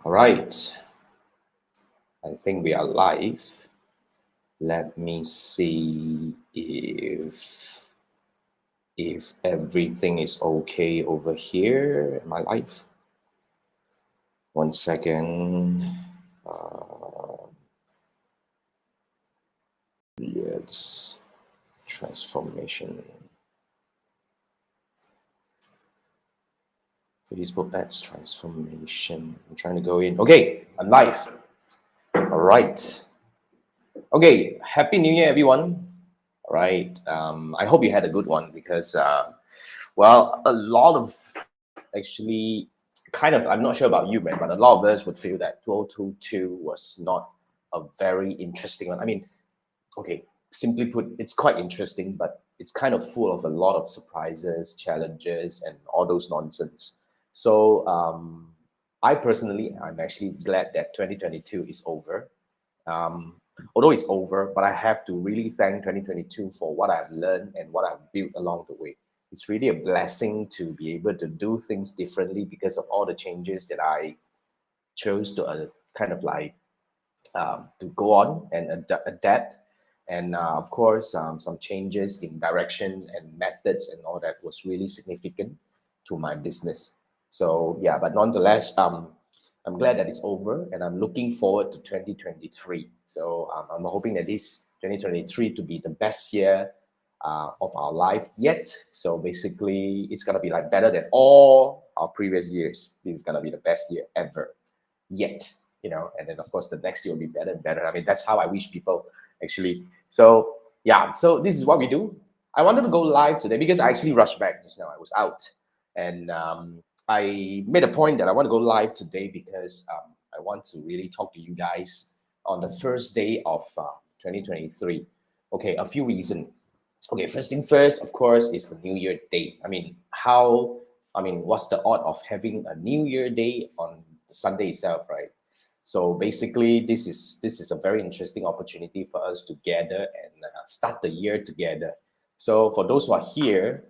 All right, I think we are live. Let me see if everything is okay over here in my life. 1 second. Yes, transformation. Facebook ads transformation. I'm trying to go in. Okay, I'm live. All right. Okay, Happy New Year, everyone. All right. I hope you had a good one because, well, a lot of actually I'm not sure about you, man, but a lot of us would feel that 2022 was not a very interesting one. I mean, okay, simply put, it's quite interesting, but it's kind of full of a lot of surprises, challenges, and all those nonsense. So, I personally, I'm actually glad that 2022 is over. Although it's over, but I have to really thank 2022 for what I've learned and what I've built along the way. It's really a blessing to be able to do things differently because of all the changes that I chose to to go on and adapt. And of course, some changes in directions and methods and all that was really significant to my business. So yeah, but nonetheless, I'm glad that it's over, and I'm looking forward to 2023. So I'm hoping that this 2023 to be the best year of our life yet. So basically, it's gonna be like better than all our previous years. This is gonna be the best year ever yet, and then of course the next year will be better and better. I mean, that's how I wish people actually. So yeah, so this is what we do. I wanted to go live today because I actually rushed back just now. I was out, and I made a point that I want to go live today because I want to really talk to you guys on the first day of 2023. Okay, a few reasons. Okay, first thing first, of course, is the New Year Day. What's the odd of having a New Year Day on the Sunday itself, right? So basically, this is a very interesting opportunity for us to gather and start the year together. So for those who are here,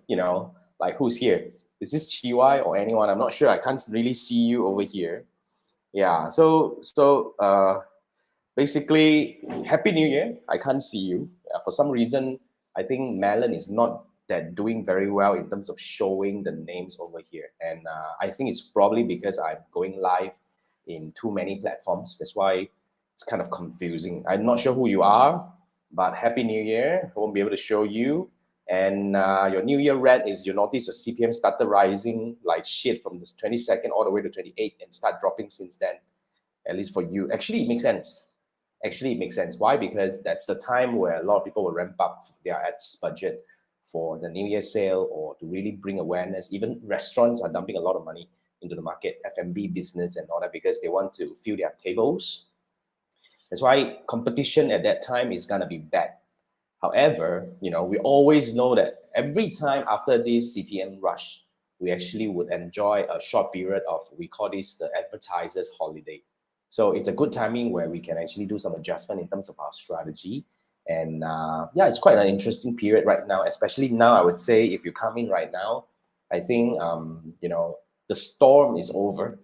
like who's here? Is this Chiwai or anyone? I'm not sure. I can't really see you over here. Yeah. So basically, Happy New Year. I can't see you. For some reason, I think Melon is not that doing very well in terms of showing the names over here. And I think it's probably because I'm going live in too many platforms. That's why it's kind of confusing. I'm not sure who you are, but Happy New Year. I won't be able to show you. And your New Year red is you notice your CPM started rising like shit from the 22nd all the way to 28 and start dropping since then. At least for you. Actually, it makes sense. Why? Because that's the time where a lot of people will ramp up their ads budget for the New Year sale or to really bring awareness. Even restaurants are dumping a lot of money into the market, F&B business and all that, because they want to fill their tables. That's why competition at that time is gonna be bad. However, we always know that every time after this CPM rush, we actually would enjoy a short period of, we call this the advertiser's holiday. So it's a good timing where we can actually do some adjustment in terms of our strategy. And yeah, it's quite an interesting period right now, especially now. I would say if you come in right now, I think the storm is over.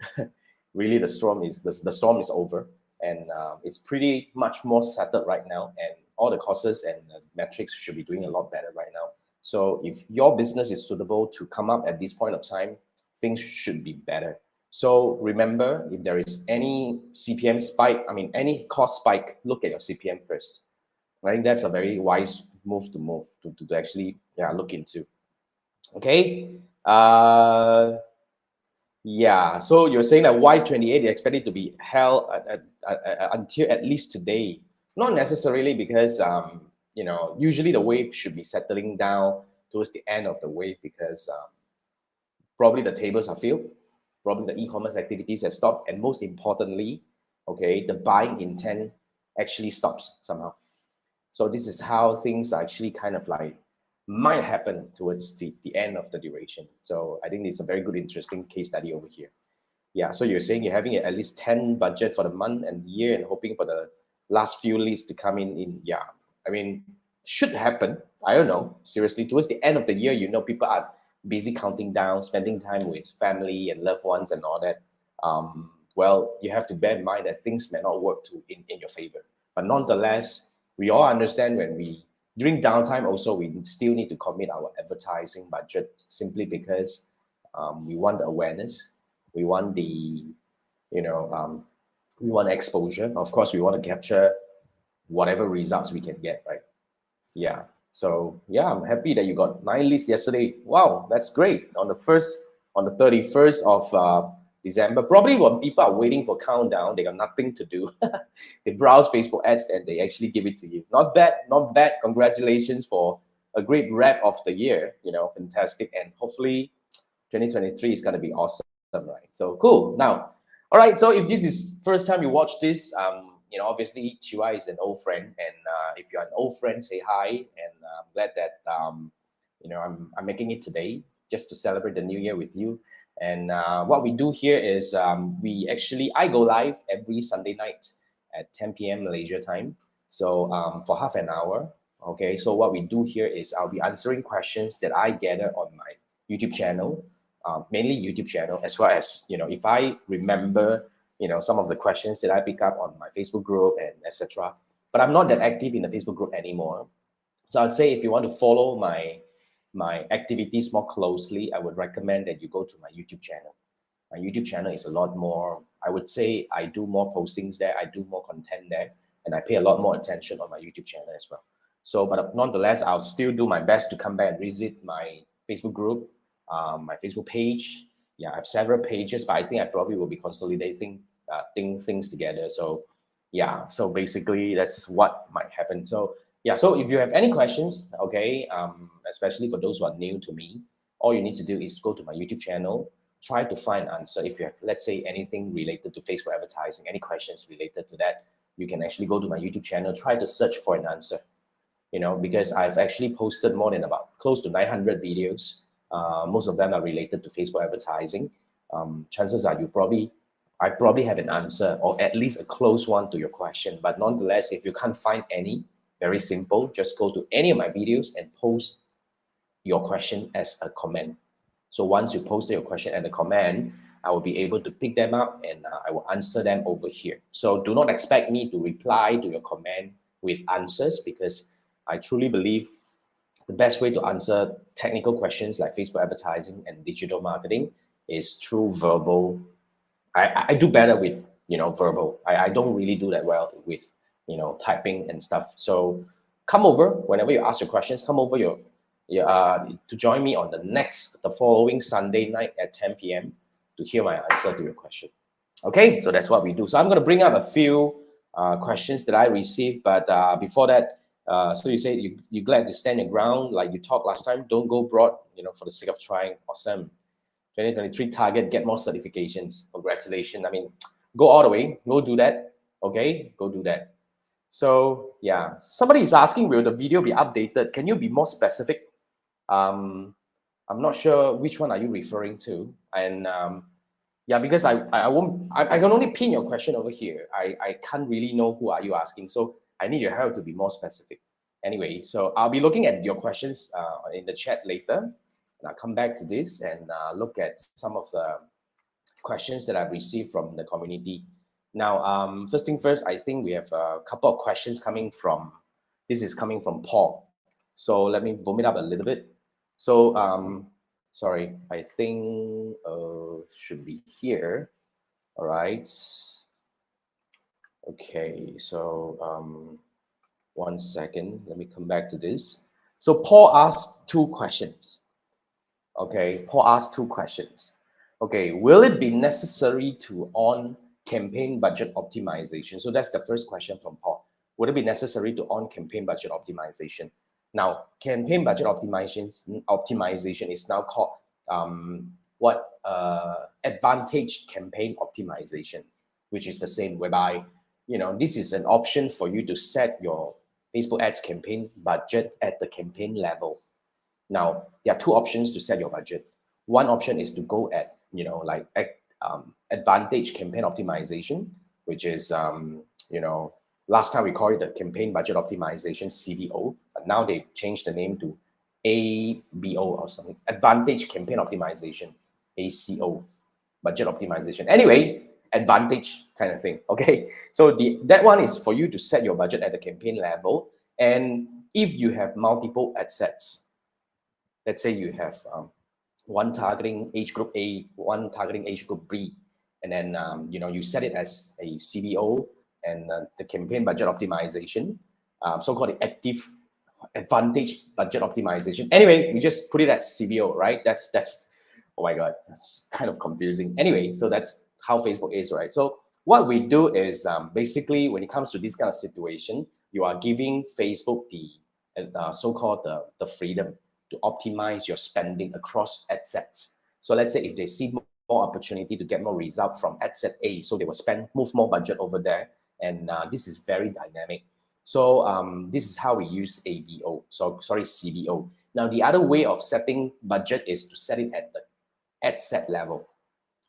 Really, the storm is over, and it's pretty much more settled right now. And all the courses and metrics should be doing a lot better right now. So if your business is suitable to come up at this point of time, things should be better. So remember, if there is any CPM spike, any cost spike, look at your CPM first. I think that's a very wise move to actually look into. Okay. Yeah. So you're saying that Y28 is expected to be held until at least today. Not necessarily, because usually the wave should be settling down towards the end of the wave, because probably the tables are filled, probably the e-commerce activities have stopped, and most importantly, okay, the buying intent actually stops somehow. So this is how things actually kind of like might happen towards the end of the duration. So I think it's a very good, interesting case study over here. Yeah, so you're saying you're having at least 10 budget for the month and year and hoping for the last few leads to come in. Yeah, should happen. I don't know. Seriously, towards the end of the year, people are busy counting down, spending time with family and loved ones and all that. well, you have to bear in mind that things may not work in your favor. But nonetheless, we all understand when during downtime also, we still need to commit our advertising budget simply because we want the awareness, we want the, we want exposure. Of course, we want to capture whatever results we can get, right? Yeah. So yeah, I'm happy that you got 9 leads yesterday. Wow, that's great. On the 31st of December, probably when people are waiting for countdown, they got nothing to do. They browse Facebook ads and they actually give it to you. Not bad, not bad. Congratulations for a great wrap of the year. Fantastic. And hopefully 2023 is going to be awesome, right? So cool. Now, all right. So if this is first time you watch this, obviously Chiwa is an old friend, and if you're an old friend, say hi. And I'm glad that I'm making it today just to celebrate the new year with you. And what we do here is I go live every Sunday night at 10 p.m. Malaysia time. So for half an hour. Okay. So what we do here is I'll be answering questions that I gather on my YouTube channel, mainly YouTube channel, as well as if I remember some of the questions that I pick up on my Facebook group and etc. But I'm not that active in the Facebook group anymore. So I'd say if you want to follow my activities more closely, I would recommend that you go to my YouTube channel. My YouTube channel is a lot more, I would say I do more postings there, I do more content there, and I pay a lot more attention on my YouTube channel as well. So, but nonetheless, I'll still do my best to come back and visit my Facebook group, my Facebook page. Yeah, I have several pages, but I think I probably will be consolidating things together. So yeah, so basically that's what might happen. So yeah, so if you have any questions, okay, especially for those who are new to me, all you need to do is go to my YouTube channel, try to find an answer. If you have, let's say, anything related to Facebook advertising, any questions related to that, you can actually go to my YouTube channel, try to search for an answer, because I've actually posted more than about close to 900 videos. Most of them are related to Facebook advertising. Chances are I probably have an answer, or at least a close one to your question. But nonetheless, if you can't find any, very simple, just go to any of my videos and post your question as a comment. So once you post your question and a comment, I will be able to pick them up and I will answer them over here. So do not expect me to reply to your comment with answers, because I truly believe the best way to answer technical questions like Facebook advertising and digital marketing is through verbal. I do better with verbal. I don't really do that well with typing and stuff. So come over whenever you ask your questions. Come over to join me on the following Sunday night at 10 p.m. to hear my answer to your question. Okay, so that's what we do. So I'm going to bring up a few questions that I received, but before that, so you say you're glad to stand your ground like you talked last time. Don't go broad, for the sake of trying. Awesome. 2023 target, get more certifications. Congratulations. I mean, go all the way. Go do that. Okay, go do that. So yeah, somebody is asking, will the video be updated? Can you be more specific? I'm not sure which one are you referring to. And yeah, because I can only pin your question over here. I can't really know who are you asking. So I need your help to be more specific. Anyway, so I'll be looking at your questions in the chat later. And I'll come back to this and look at some of the questions that I've received from the community. Now, first thing first, I think we have a couple of questions coming from, this is coming from Paul. So let me boom it up a little bit. So, sorry, I think should be here. All right. Okay, so one second, let me come back to this. So Paul asked two questions. Okay, Paul asked two questions. Okay, will it be necessary to on campaign budget optimization? So that's the first question from Paul. Would it be necessary to on campaign budget optimization? Now, campaign budget optimization is now called advantage campaign optimization, which is the same, whereby this is an option for you to set your Facebook ads campaign budget at the campaign level. Now, there are two options to set your budget. One option is to go at, advantage campaign optimization, which is, last time we called it the campaign budget optimization, CBO, but now they changed the name to ABO or something, advantage campaign optimization, ACO, budget optimization. Anyway, advantage kind of thing. Okay, so that one is for you to set your budget at the campaign level. And if you have multiple ad sets, let's say you have one targeting age group A, one targeting age group B, and then you set it as a CBO and the campaign budget optimization, so-called the active advantage budget optimization. Anyway, we just put it as CBO, right? That's oh my god, that's kind of confusing. Anyway, so that's how Facebook is, right? So what we do is basically when it comes to this kind of situation, you are giving Facebook the so-called the freedom to optimize your spending across ad sets. So let's say if they see more opportunity to get more result from ad set A, so they will move more budget over there. And this is very dynamic. So this is how we use ABO. So sorry, CBO. Now the other way of setting budget is to set it at the ad set level.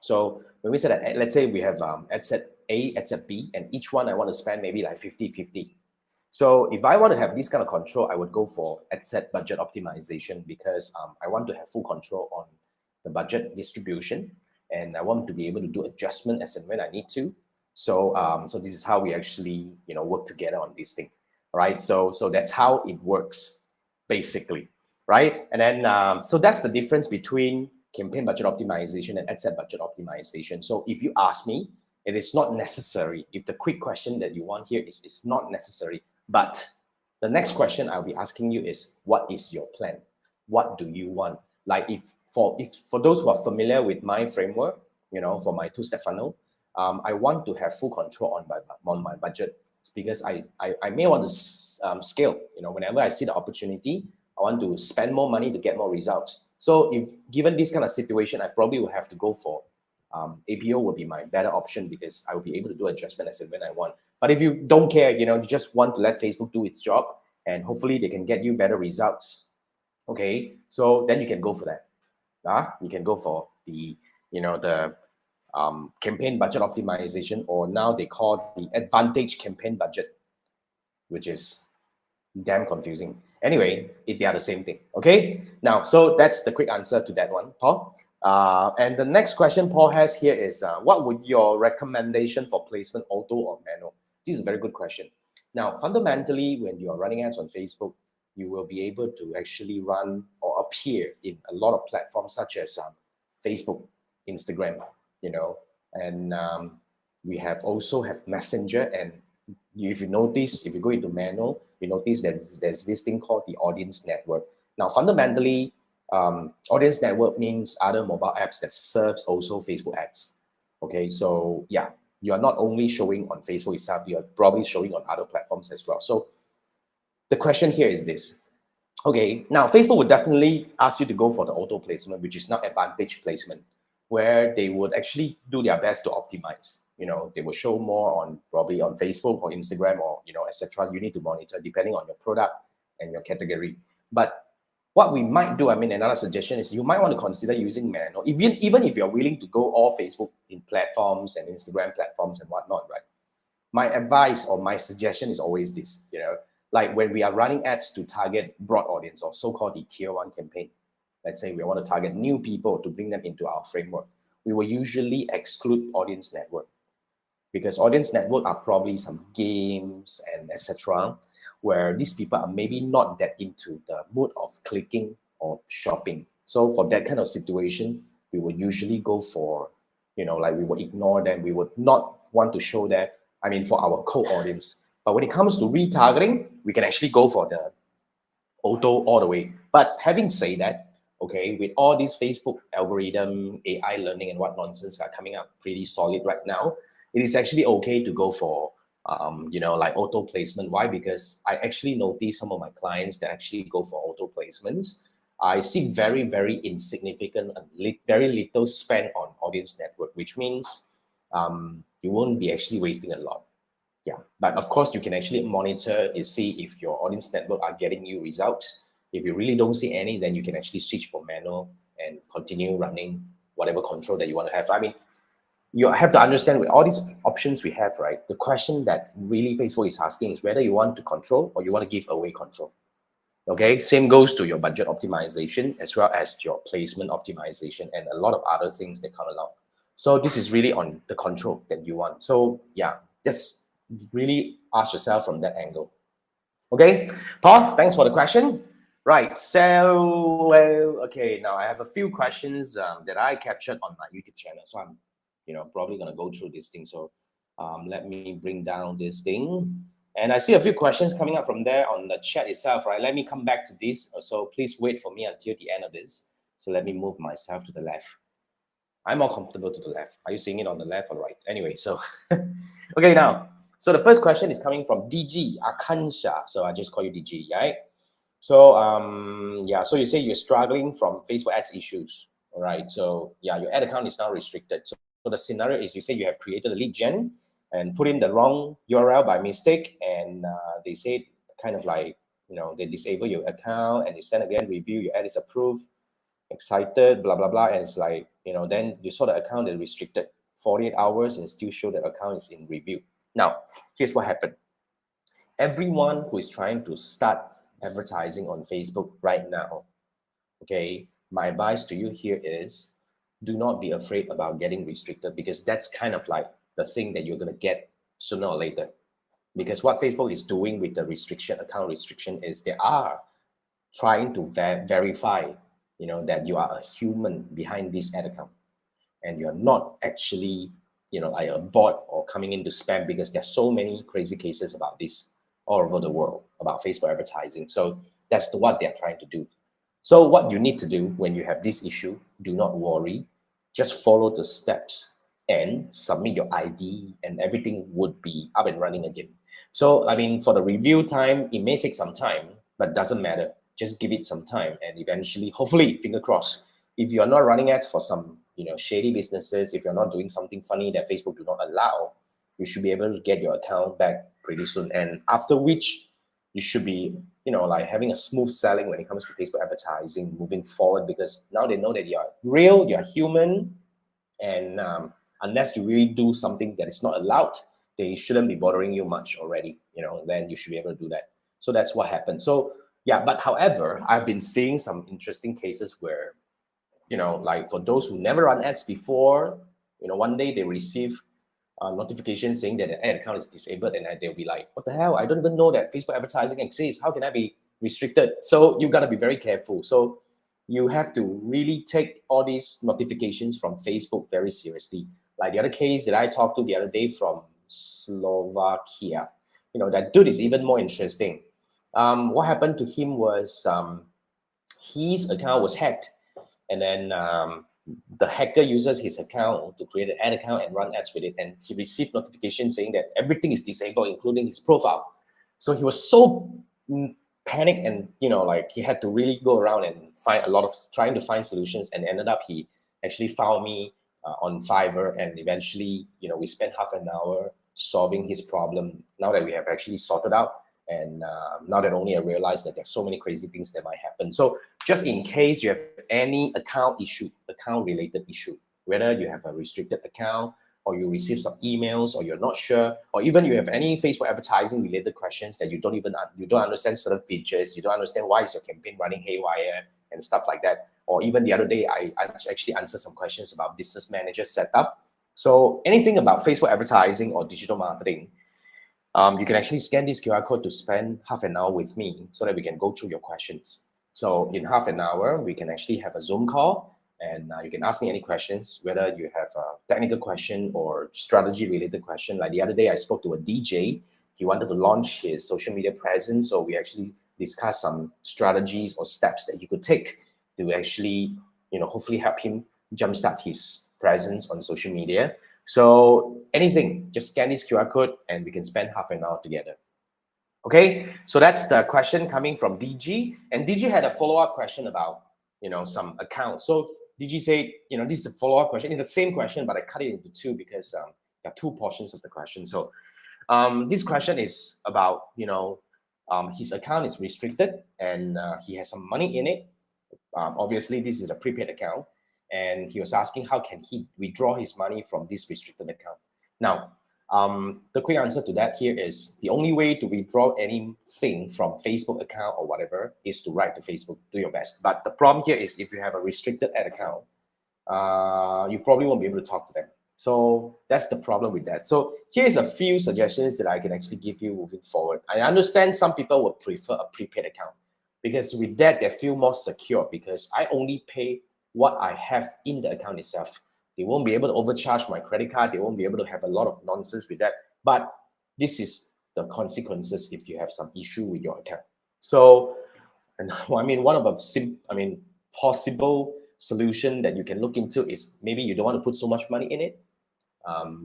So when we set that, let's say we have ad set A, ad set B, and each one I want to spend maybe like 50-50. So if I want to have this kind of control, I would go for ad set budget optimization because I want to have full control on the budget distribution, and I want to be able to do adjustment as and when I need to. So so this is how we actually work together on this thing, right? So that's how it works basically, right? And then so that's the difference between campaign budget optimization and ad set budget optimization. So if you ask me, it is not necessary. If the quick question that you want here is it's not necessary. But the next question I'll be asking you is, what is your plan? What do you want? Like if for those who are familiar with my framework, for my two-step funnel, I want to have full control on my budget because I may want to scale. Whenever I see the opportunity, I want to spend more money to get more results. So if given this kind of situation, I probably will have to go for APO will be my better option because I will be able to do adjustment as and when I want. But if you don't care, you just want to let Facebook do its job and hopefully they can get you better results. Okay, so then you can go for that. You can go for the campaign budget optimization, or now they call the advantage campaign budget, which is damn confusing. Anyway, they are the same thing. Okay, now so that's the quick answer to that one, Paul. And the next question Paul has here is, what would your recommendation for placement, auto or manual? This is a very good question. Now, fundamentally, when you are running ads on Facebook, you will be able to actually run or appear in a lot of platforms such as Facebook, Instagram, and we also have Messenger. And if you notice, if you go into manual, you notice that there's this thing called the audience network. Now, fundamentally, audience network means other mobile apps that serves also Facebook ads. Okay, so yeah, you are not only showing on Facebook itself, you are probably showing on other platforms as well. So the question here is this. Okay, now Facebook would definitely ask you to go for the auto placement, which is not advantage placement, where they would actually do their best to optimize. They will show more probably on Facebook or Instagram or etc. You need to monitor depending on your product and your category. But what we might do, another suggestion is you might want to consider using manual, even if you're willing to go all Facebook in platforms and Instagram platforms and whatnot, right? My advice or my suggestion is always this, like when we are running ads to target broad audience or so-called the tier 1 campaign, let's say we want to target new people to bring them into our framework, we will usually exclude audience network because audience network are probably some games and etc., where these people are maybe not that into the mood of clicking or shopping. So for that kind of situation, we would usually go for, like we would ignore them. We would not want to show that, for our core audience. But when it comes to retargeting, we can actually go for the auto all the way. But having said that, okay, with all this Facebook algorithm, AI learning and what nonsense are coming up pretty solid right now, it is actually okay to go for like auto placement. Why? Because I actually notice some of my clients that actually go for auto placements, I see very, very insignificant and very little spend on audience network, which means you won't be actually wasting a lot. Yeah, but of course you can actually monitor and see if your audience network are getting you results. If you really don't see any, then you can actually switch for manual and continue running whatever control that you want to have. You have to understand with all these options we have, right? The question that really Facebook is asking is whether you want to control or you want to give away control. Okay, same goes to your budget optimization as well as your placement optimization and a lot of other things that come along. So this is really on the control that you want. So yeah, just really ask yourself from that angle. Okay, Paul, thanks for the question. Right, so okay, now I have a few questions that I captured on my YouTube channel. So I'm, probably gonna go through this thing. So let me bring down this thing. And I see a few questions coming up from there on the chat itself, right? Let me come back to this. So please wait for me until the end of this. So let me move myself to the left. I'm more comfortable to the left. Are you seeing it on the left or right? Anyway, so okay now. So the first question is coming from DG Akansha. So I just call you DG, right? So yeah, so you say you're struggling from Facebook ads issues. All right. So yeah, your ad account is now restricted. So the scenario is you say you have created a lead gen and put in the wrong URL by mistake, and they say kind of like, they disable your account and you send again review, your ad is approved, excited, blah blah blah, and it's like, then you saw the account is restricted 48 hours and still show that account is in review. Now here's what happened. Everyone who is trying to start advertising on Facebook right now, okay, my advice to you here is do not be afraid about getting restricted, because that's kind of like the thing that you're going to get sooner or later. Because what Facebook is doing with the account restriction, is they are trying to verify, that you are a human behind this ad account and you're not actually, like a bot or coming into spam, because there's so many crazy cases about this all over the world about Facebook advertising. So that's what they're trying to do. So what you need to do when you have this issue, do not worry, just follow the steps and submit your ID and everything would be up and running again. So, I mean, for the review time, it may take some time, but doesn't matter. Just give it some time and eventually, hopefully, finger crossed, if you're not running ads for some, shady businesses, if you're not doing something funny that Facebook do not allow, you should be able to get your account back pretty soon. And after which, you should be, like having a smooth selling when it comes to Facebook advertising moving forward, because now they know that you're real, you're human, and unless you really do something that is not allowed, they shouldn't be bothering you much already, then you should be able to do that. So that's what happened. So yeah, but however, I've been seeing some interesting cases where, like for those who never run ads before, one day they receive a notification saying that the ad account is disabled, and they'll be like, what the hell? I don't even know that Facebook advertising exists. How can I be restricted? So you got to be very careful. So you have to really take all these notifications from Facebook very seriously. Like the other case that I talked to the other day from Slovakia, that dude is even more interesting. What happened to him was his account was hacked, and then the hacker uses his account to create an ad account and run ads with it, and he received notifications saying that everything is disabled, including his profile. So he was so panicked, and like he had to really go around and find trying to find solutions, and ended up he actually found me on Fiverr, and eventually we spent half an hour solving his problem. Now that we have actually sorted out, and now that only I realized that there's so many crazy things that might happen. So just in case you have any account related issue, whether you have a restricted account, or you receive some emails, or you're not sure, or even you have any Facebook advertising related questions that you don't understand certain features, you don't understand why is your campaign running haywire and stuff like that. Or even the other day, I actually answered some questions about business manager setup. So anything about Facebook advertising or digital marketing, you can actually scan this QR code to spend half an hour with me so that we can go through your questions. So in half an hour, we can actually have a Zoom call, and you can ask me any questions, whether you have a technical question or strategy related question. Like the other day, I spoke to a DJ. He wanted to launch his social media presence. So we actually discussed some strategies or steps that he could take to actually, hopefully help him jumpstart his presence on social media. So anything, just scan this QR code and we can spend half an hour together. Okay, so that's the question coming from DG. And DG had a follow-up question about, some accounts. So DG said, this is a follow-up question. It's the same question, but I cut it into two because there are two portions of the question. So this question is about, his account is restricted and he has some money in it. Obviously, this is a prepaid account. And he was asking how can he withdraw his money from this restricted account. Now, the quick answer to that here is the only way to withdraw anything from Facebook account or whatever is to write to Facebook, do your best. But the problem here is if you have a restricted ad account, you probably won't be able to talk to them. So that's the problem with that. So here's a few suggestions that I can actually give you moving forward. I understand some people would prefer a prepaid account because with that, they feel more secure because I only pay what I have in the account itself. They won't be able to overcharge my credit card. They won't be able to have a lot of nonsense with that. But this is the consequences if you have some issue with your account. So, and I mean, one of the possible solution that you can look into is maybe you don't want to put so much money in it,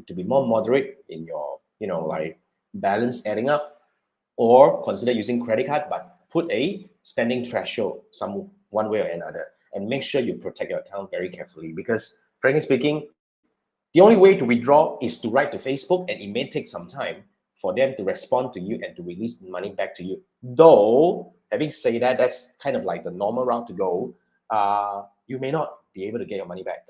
to be more moderate in your, like balance adding up, or consider using credit card, but put a spending threshold some one way or another, and make sure you protect your account very carefully. Because frankly speaking, the only way to withdraw is to write to Facebook, and it may take some time for them to respond to you and to release the money back to you. Though, having said that, that's kind of like the normal route to go. You may not be able to get your money back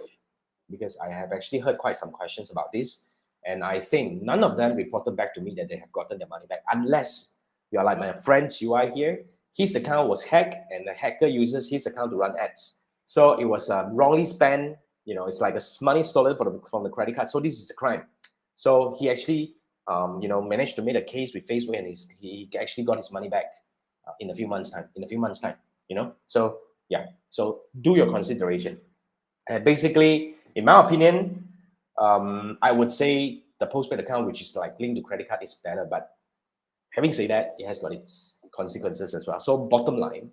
because I have actually heard quite some questions about this. And I think none of them reported back to me that they have gotten their money back, unless you're like my friend UI here. His account was hacked, and the hacker uses his account to run ads. So it was wrongly spent. It's like a money stolen from the credit card. So this is a crime. So he actually, managed to make a case with Facebook, and he actually got his money back in a few months' time. So yeah. So do your consideration. And basically, in my opinion, I would say the postpaid account, which is like linked to credit card, is better. But having said that, it has got its consequences as well. So bottom line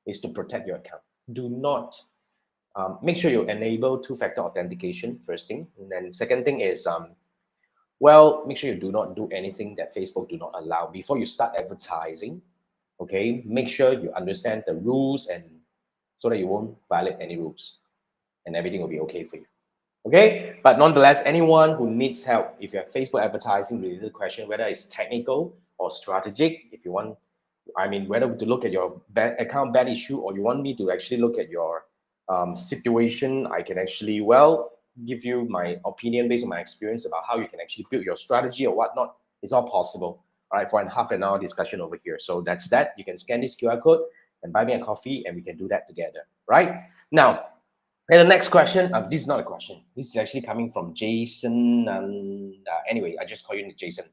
is to protect your account. Do not make sure you enable two-factor authentication, first thing. And then second thing is, make sure you do not do anything that Facebook do not allow before you start advertising. Okay, make sure you understand the rules, and so that you won't violate any rules, and everything will be okay for you. Okay, but nonetheless, anyone who needs help, if you have Facebook advertising related question, whether it's technical or strategic, if you want, whether to look at your account bad issue, or you want me to actually look at your situation, I can actually, give you my opinion based on my experience about how you can actually build your strategy or whatnot. It's all possible. All right, for a half an hour discussion over here. So that's that. You can scan this QR code and buy me a coffee, and we can do that together. Right now. And the next question, this is not a question. This is actually coming from Jason. Anyway, I just call you Jason.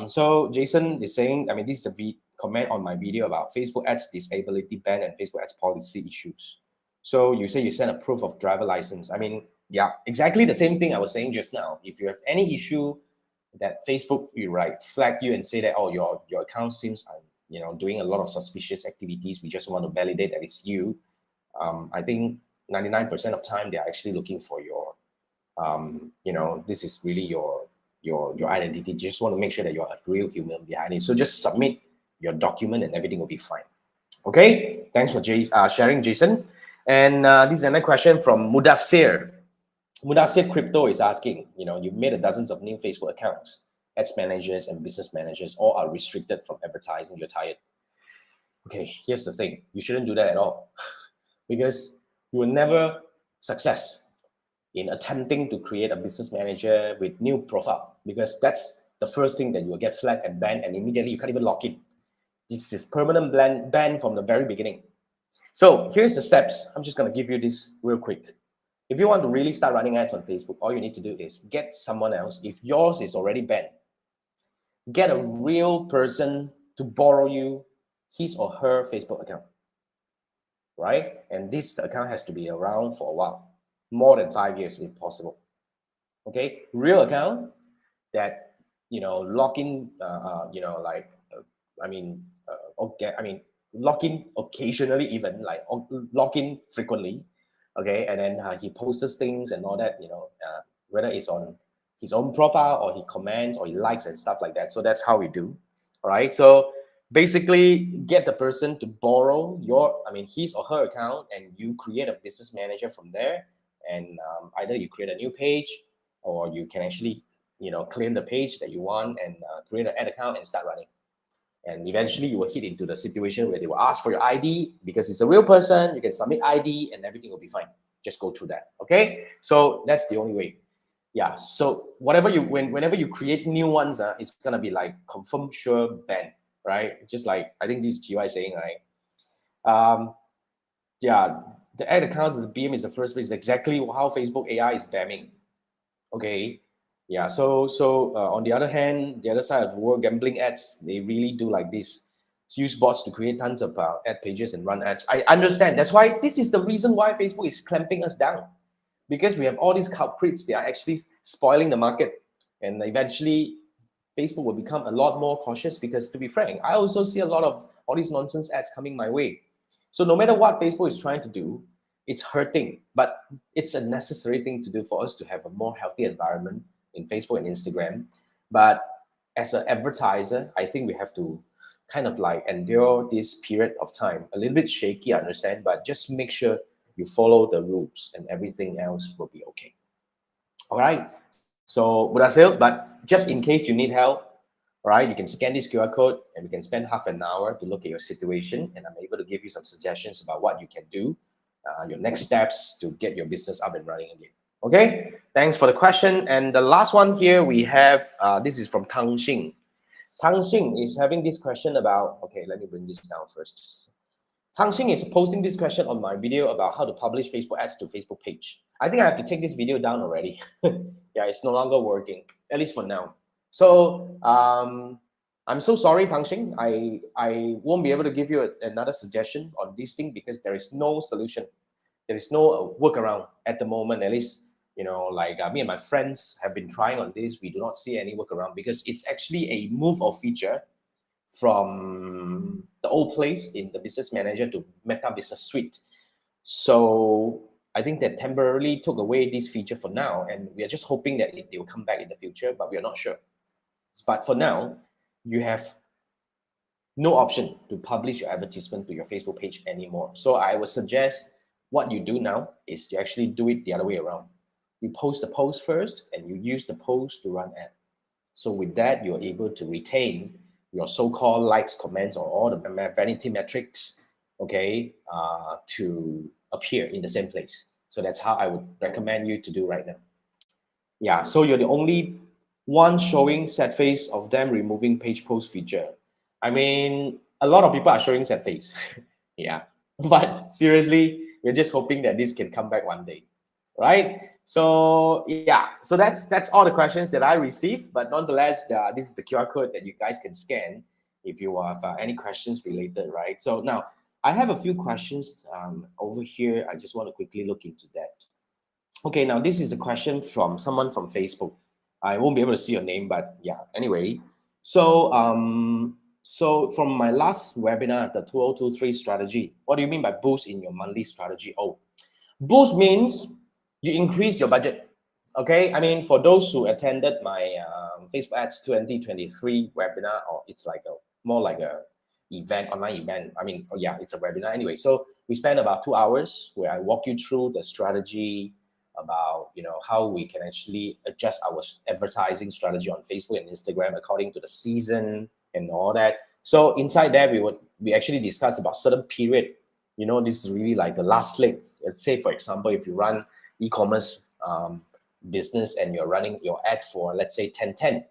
So Jason is saying, this is the comment on my video about Facebook ads disability ban and Facebook ads policy issues. So you say you sent a proof of driver license. Yeah, exactly the same thing I was saying just now. If you have any issue that Facebook flag you and say that, oh, your account seems doing a lot of suspicious activities, we just want to validate that it's you. I think 99% of time they're actually looking for your this is really your identity. Just want to make sure that you're a real human behind it. So just submit your document and everything will be fine. Okay, thanks for sharing, Jason. And this is another question from Mudassir. Mudassir Crypto is asking, you've made dozens of new Facebook accounts. Ads managers and business managers all are restricted from advertising. You're tired. Okay, here's the thing. You shouldn't do that at all. Because you will never success in attempting to create a business manager with new profile, because that's the first thing that you will get flagged and banned, and immediately you can't even log in. This is permanent ban from the very beginning. So here's the steps. I'm just going to give you this real quick. If you want to really start running ads on Facebook, all you need to do is get someone else. If yours is already banned, get a real person to borrow you his or her Facebook account. Right? And this account has to be around for a while, more than 5 years if possible. Okay, real account that log in, log in occasionally, even like log in frequently. Okay, and then he posts things and all that. Whether it's on his own profile or he comments or he likes and stuff like that. So that's how we do. All right, so basically get the person to borrow his or her account, and you create a business manager from there. And either you create a new page, or you can actually claim the page that you want and create an ad account and start running. And eventually you will hit into the situation where they will ask for your ID, because it's a real person. You can submit ID and everything will be fine. Just go through that. Okay, so that's the only way. Yeah, so whenever you create new ones, it's gonna be like confirm, sure, ban, right? Just like I think this is GY saying, right? Yeah, The ad accounts, the BM is the first place. Exactly how Facebook AI is BAMing. Okay, yeah. So on the other hand, the other side of the world, gambling ads, they really do like this. Use bots to create tons of ad pages and run ads. I understand. That's why this is the reason why Facebook is clamping us down, because we have all these culprits. They are actually spoiling the market, and eventually Facebook will become a lot more cautious, because to be frank, I also see a lot of all these nonsense ads coming my way. So no matter what Facebook is trying to do, it's hurting, but it's a necessary thing to do for us to have a more healthy environment in Facebook and Instagram. But as an advertiser, I think we have to kind of like endure this period of time. A little bit shaky, I understand, but just make sure you follow the rules and everything else will be okay. All right. So, Brazil, but just in case you need help, all right, you can scan this QR code and we can spend half an hour to look at your situation, and I'm able to give you some suggestions about what you can do, your next steps to get your business up and running again. Okay, thanks for the question. And the last one here we have, this is from Tang Xing. Tang Xing is having this question about, okay, let me bring this down first. Tang Xing is posting this question on my video about how to publish Facebook ads to Facebook page. I think I have to take this video down already. Yeah, it's no longer working, at least for now. So I'm so sorry, Tang Xing. I won't be able to give you another suggestion on this thing, because there is no solution. There is no workaround at the moment, at least, you know, like me and my friends have been trying on this. We do not see any workaround, because it's actually a move of feature from the old place in the Business Manager to Meta Business Suite. So I think that temporarily took away this feature for now, and we are just hoping that they will come back in the future, but we are not sure. But for now, you have no option to publish your advertisement to your Facebook page anymore. So I would suggest what you do now is you actually do it the other way around. You post the post first, and you use the post to run ad. So with that, you're able to retain your so-called likes, comments, or all the vanity metrics, okay, to appear in the same place. So that's how I would recommend you to do right now. Yeah, so you're the only one showing sad face of them removing page post feature. I mean, a lot of people are showing sad face. Yeah, but seriously, we're just hoping that this can come back one day, right? So yeah, so that's all the questions that I received. But nonetheless, this is the QR code that you guys can scan if you have any questions related, right? So now I have a few questions over here. I just want to quickly look into that. Okay, now this is a question from someone from Facebook. I won't be able to see your name, but yeah. Anyway, so from my last webinar, the 2023 strategy, what do you mean by boost in your monthly strategy? Oh, boost means you increase your budget. Okay, I mean, for those who attended my Facebook Ads 2023 webinar, or it's like a more like a event, online event. I mean, oh yeah, it's a webinar anyway. So we spent about 2 hours where I walk you through the strategy about, you know, how we can actually adjust our advertising strategy on Facebook and Instagram according to the season and all that. So inside there, we actually discussed about certain period. You know, this is really like the last leg. Let's say, for example, if you run e-commerce business and you're running your ad for, let's say, 10/10,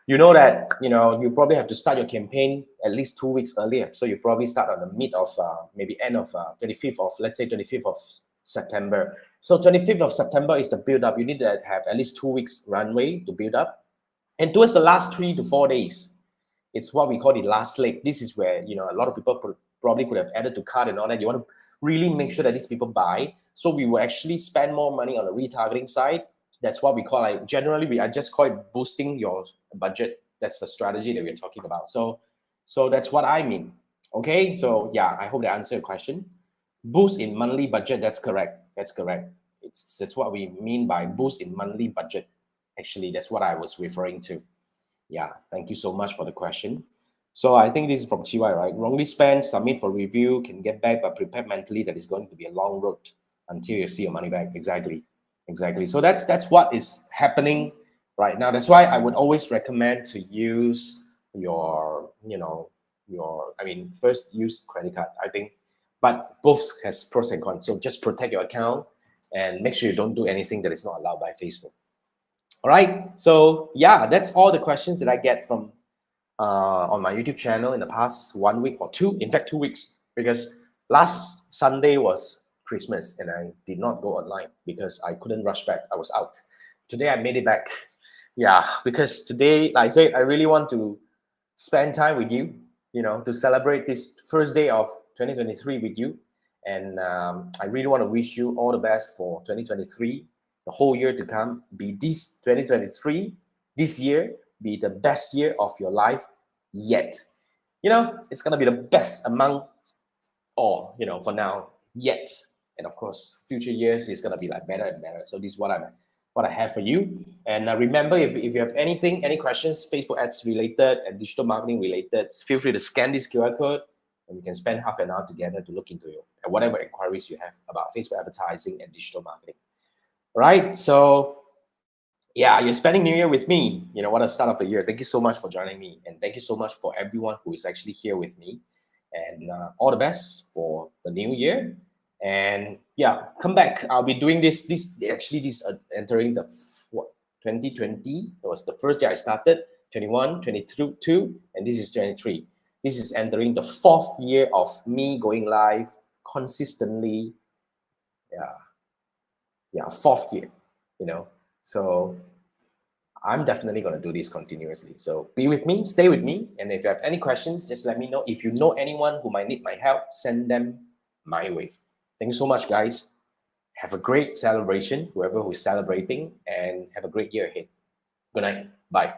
you know that, you know, you probably have to start your campaign at least 2 weeks earlier. So you probably start on the mid of maybe end of 25th of, let's say, 25th of September. So 25th of September is the build up. You need to have at least 2 weeks runway to build up. And towards the last 3 to 4 days, it's what we call the last leg. This is where, you know, a lot of people probably could have added to cart and all that. You want to really make sure that these people buy. So we will actually spend more money on the retargeting side. That's what we call, like, generally I just call it boosting your budget. That's the strategy that we're talking about. So that's what I mean. Okay, so yeah, I hope that answered your question. Boost in monthly budget, that's correct. That's correct. That's what we mean by boost in monthly budget. Actually, that's what I was referring to. Yeah, thank you so much for the question. So I think this is from TY, right? Wrongly spent, submit for review, can get back, but prepare mentally that it's going to be a long road until you see your money back. Exactly. So that's what is happening right now. That's why I would always recommend to use your, first use credit card, I think, but both has pros and cons. So just protect your account and make sure you don't do anything that is not allowed by Facebook. All right. So yeah, that's all the questions that I get from on my YouTube channel in the past 1 week or two. In fact, 2 weeks, because last Sunday was Christmas and I did not go online because I couldn't rush back. I was out. Today I made it back. Yeah, because today, like I said, I really want to spend time with you, to celebrate this first day of 2023 with you. And I really want to wish you all the best for 2023, the whole year to come. Be this 2023, this year, be the best year of your life yet. It's going to be the best among all, for now, yet. And of course, future years is going to be like better and better. So this is what I have for you. And remember, if you have any questions, Facebook ads related and digital marketing related, feel free to scan this QR code and we can spend half an hour together to look into it and whatever inquiries you have about Facebook advertising and digital marketing. All right. So yeah, you're spending New Year with me. What a start of the year. Thank you so much for joining me. And thank you so much for everyone who is actually here with me. And all the best for the new year. And yeah, come back. I'll be doing this entering the 2020. It was the first year I started, 21, 22, and this is 23. This is entering the 4th year of me going live consistently. Yeah, 4th year, So I'm definitely going to do this continuously. So be with me, stay with me. And if you have any questions, just let me know. If you know anyone who might need my help, send them my way. Thank you so much, guys. Have a great celebration, whoever who's celebrating, and have a great year ahead. Good night. Bye.